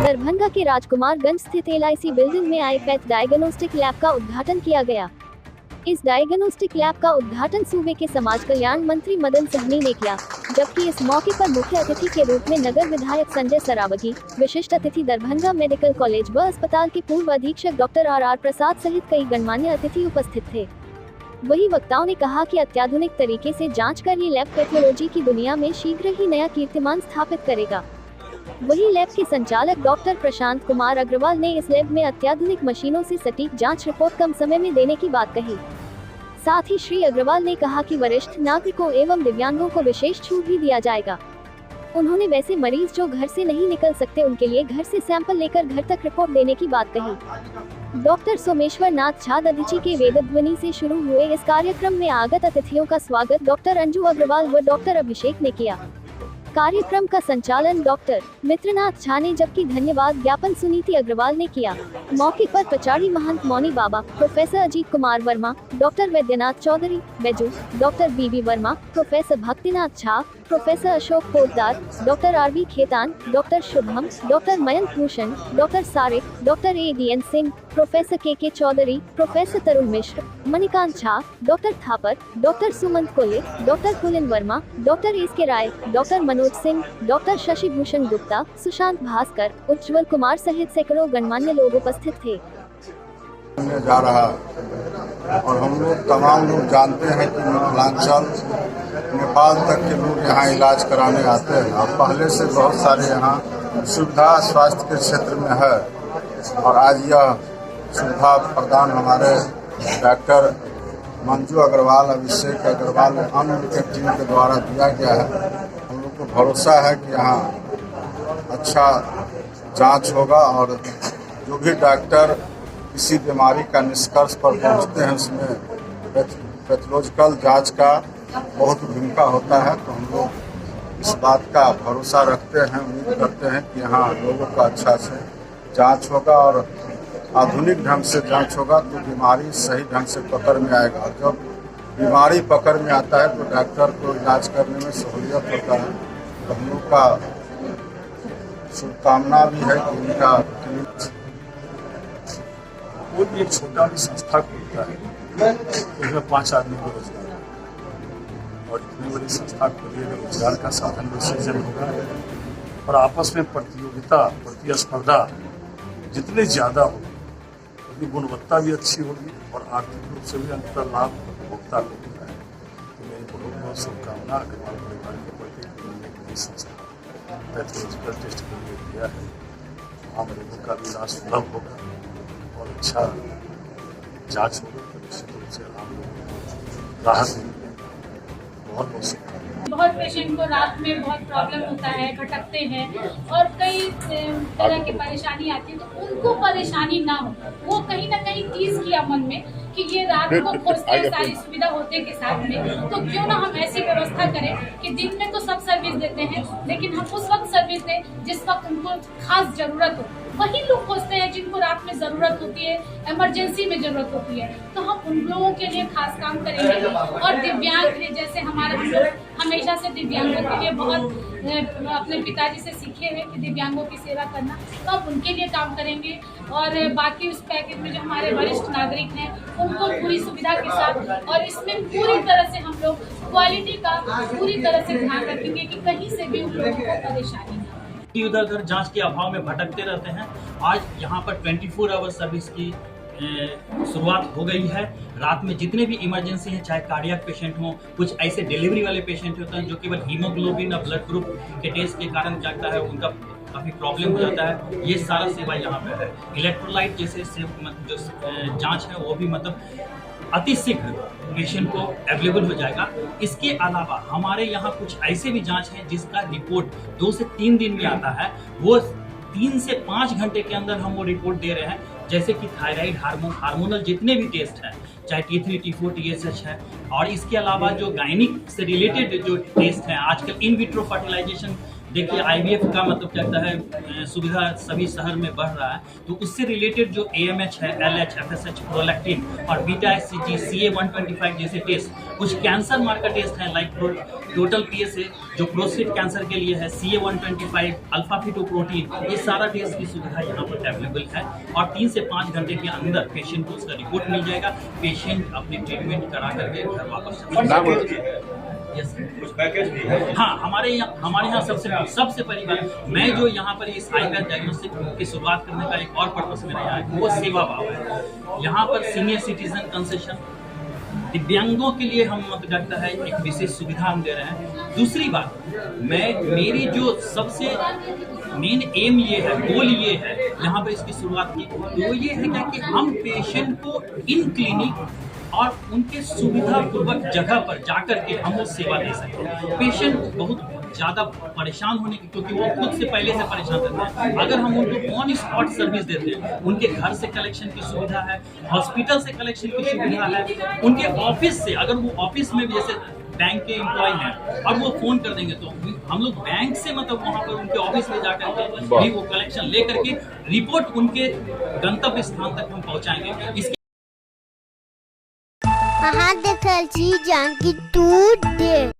दरभंगा के राजकुमारगंज स्थित LIC building में आई-पैथ डायग्नोस्टिक लैब का उद्घाटन किया गया। इस डायग्नोस्टिक लैब का उद्घाटन सूबे के समाज कल्याण मंत्री मदन सहनी ने किया, जबकि इस मौके पर मुख्य अतिथि के रूप में नगर विधायक संजय सरावगी, विशिष्ट अतिथि दरभंगा मेडिकल कॉलेज व अस्पताल के पूर्व अधीक्षक डॉक्टर RR प्रसाद सहित कई गणमान्य अतिथि उपस्थित थे। वही वक्ताओं ने कहा कि अत्याधुनिक तरीके से जांच कर ये लैब पैथोलॉजी की दुनिया में शीघ्र ही नया कीर्तिमान स्थापित करेगा। वही लैब के संचालक डॉक्टर प्रशांत कुमार अग्रवाल ने इस लैब में अत्याधुनिक मशीनों से सटीक जांच रिपोर्ट कम समय में देने की बात कही। साथ ही श्री अग्रवाल ने कहा कि वरिष्ठ नागरिकों एवं दिव्यांगों को विशेष छूट भी दिया जाएगा। उन्होंने वैसे मरीज जो घर से नहीं निकल सकते उनके लिए घर से सैंपल लेकर घर तक रिपोर्ट देने की बात कही। डॉक्टर सोमेश्वर नाथ झा दधीची के वेदध्वनि से शुरू हुए इस कार्यक्रम में आगत अतिथियों का स्वागत डॉक्टर अंजू अग्रवाल व डॉक्टर अभिषेक ने किया। कार्यक्रम का संचालन डॉक्टर मित्रनाथ झा ने, जबकि धन्यवाद ज्ञापन सुनीति अग्रवाल ने किया। मौके पर Pachadi Mahant Mauni Baba, professor Ajit Kumar Verma, doctor Vaidyanath Chaudhary Baiju, doctor BB Verma, professor Bhaktinath Jha, professor Ashok Poddar, doctor RV Khetan, doctor Shubham, doctor Mayank Bhushan, doctor Sarik, doctor ADN Singh, professor KK Chaudhary, professor Tarun Mishra, Manikant Jha, doctor Thapar, doctor Sumant Kole, doctor Kulin Verma, doctor SK Rai, doctor Manoj Singh, doctor Shashi Bhushan Gupta, Sushant Bhaskar, Ujjwal Kumar सहित सैकड़ों गणमान्य लोग उपस्थित थे। जा रहा और हम लोग तमाम लोग जानते हैं कि मिथिलांचल नेपाल तक के लोग यहाँ इलाज कराने आते हैं और पहले से बहुत सारे यहाँ सुविधा स्वास्थ्य के क्षेत्र में है और आज यह सुविधा प्रदान हमारे डॉक्टर मंजू अग्रवाल, अभिषेक अग्रवाल अन्य के टीम के द्वारा दिया गया है। हम लोग को भरोसा है कि यहाँ अच्छा जांच होगा और जो भी डॉक्टर किसी बीमारी का निष्कर्ष पर पहुंचते हैं उसमें पैथोलॉजिकल जांच का बहुत भूमिका होता है। तो हम लोग इस बात का भरोसा रखते हैं, उम्मीद करते हैं कि यहाँ लोगों का अच्छा से जांच होगा और आधुनिक ढंग से जांच होगा तो बीमारी सही ढंग से पकड़ में आएगा। जब बीमारी पकड़ में आता है तो डॉक्टर को इलाज करने में सहूलियत होता है। तो हम लोग का शुभकामना भी है कि उनका कोई भी एक छोटा भी संस्था खुलता है उसमें 5 आदमी को रोजगार और इतनी बड़ी संस्था खोलिएगा रोजगार का साधन भी सृजन होगा और आपस में प्रतियोगिता प्रतिस्पर्धा जितनी ज़्यादा होगी उतनी गुणवत्ता भी अच्छी होगी और आर्थिक रूप से भी अंतर लाभ उपभोक्ता को होता है। तो मेरी बहुत बहुत शुभकामना अग्रवाल परिवार के प्रति नई संस्था पैथोलॉजिकल टेस्ट के लिए दिया है। आम लोगों का भी इलाज सुलभ होगा और अच्छा जांच होगा तो निश्चित रूप से आम लोगों को राहत मिलेगी। बहुत बहुत शुक्रिया। बहुत पेशेंट को रात में बहुत प्रॉब्लम होता है, भटकते हैं और कई तरह की परेशानी आती है, तो उनको परेशानी ना हो वो कहीं ना कहीं चीज किया मन में कि ये रात को खोजते हैं सारी सुविधा होते के साथ में, तो क्यों ना हम ऐसी व्यवस्था करें कि दिन में तो सब सर्विस देते हैं लेकिन हम उस वक्त सर्विस दें जिस वक्त उनको खास जरूरत हो। वही लोग खोजते हैं जिनको रात में जरूरत होती है, इमरजेंसी में जरूरत होती है, तो हम उन लोगों के लिए खास काम करेंगे। और दिव्यांग है, जैसे हम लोग हमेशा से दिव्यांगों के लिए बहुत अपने पिताजी से सीखे हैं कि दिव्यांगों की सेवा करना, तो हम उनके लिए काम करेंगे। और बाकी उस पैकेज में जो हमारे वरिष्ठ नागरिक हैं उनको पूरी सुविधा के साथ और इसमें पूरी तरह से हम लोग क्वालिटी का पूरी तरह से ध्यान रखेंगे कि कहीं से भी उन लोगों को परेशानी ना हो। इधर उधर जांच के अभाव में भटकते रहते हैं। आज यहाँ पर 24 आवर सर्विस की शुरुआत हो गई है। रात में जितने भी इमरजेंसी हैं, चाहे कार्डियक पेशेंट हों, कुछ ऐसे डिलीवरी वाले पेशेंट होते हैं जो केवल हीमोग्लोबिन और ब्लड ग्रुप के टेस्ट के कारण जाता है, उनका काफ़ी प्रॉब्लम हो जाता है, ये सारा सेवा यहाँ पे है। इलेक्ट्रोलाइट जैसे जो जांच है वो भी मतलब अति शीघ्र पेशेंट को अवेलेबल हो जाएगा। इसके अलावा हमारे यहाँ कुछ ऐसे भी जांच हैं जिसका रिपोर्ट 2 से 3 दिन में आता है, वो 3 से 5 घंटे के अंदर हम वो रिपोर्ट दे रहे हैं। जैसे कि थायराइड, हार्मोनल जितने भी टेस्ट हैं, चाहे T3, T4, TSH है, और इसके अलावा जो गायनिक से रिलेटेड जो टेस्ट हैं, आजकल इन विट्रो फर्टिलाइजेशन देखिए IVF का मतलब क्या कहता है सुविधा सभी शहर में बढ़ रहा है, तो उससे रिलेटेड जो AMH है, LH, FSH, प्रोलैक्टिन और बीटा HCG, CA-125 जैसे टेस्ट, कुछ कैंसर मार्कर टेस्ट हैं लाइक टोटल PSA जो प्रोस्टेट कैंसर के लिए है, CA-125, अल्फा फिटोप्रोटीन, ये सारा टेस्ट की सुविधा यहाँ पर अवेलेबल है और 3 से 5 घंटे के अंदर पेशेंट को उसका रिपोर्ट मिल जाएगा। पेशेंट अपनी ट्रीटमेंट करा करके घर वापस कुछ पैकेज भी है। हाँ, हमारे यहाँ सबसे पहली बात, मैं जो यहाँ पर इस आईपैथ डायग्नोस्टिक की शुरुआत करने का एक और पर्पस मेरा यहाँ है, वो सेवा भाव है। यहाँ पर सीनियर सिटीजन कंसेशन, दिव्यांगों के लिए हम मतलब है एक विशेष सुविधा हम दे रहे हैं। दूसरी बात, मेरी जो सबसे मेन एम ये है, गोल ये है यहाँ पर इसकी शुरुआत की, तो ये है क्या कि हम पेशेंट को इन क्लिनिक और उनके सुविधापूर्वक जगह पर जाकर के हम वो सेवा दे सकते हैं। पेशेंट बहुत ज़्यादा परेशान होने की, क्योंकि वो खुद से पहले से परेशान रहते हैं, अगर हम उनको ऑन स्पॉट सर्विस देते हैं, उनके घर से कलेक्शन की सुविधा है, हॉस्पिटल से कलेक्शन की सुविधा है, उनके ऑफिस से, अगर वो ऑफिस में भी जैसे बैंक के एम्प्लॉय हैं और वो फोन कर देंगे तो हम लोग बैंक से मतलब वहाँ पर उनके ऑफिस में जाकर के भी वो कलेक्शन ले करके रिपोर्ट उनके गंतव्य स्थान तक हम पहुँचाएंगे। इसके देखल छी जानकी तू दे।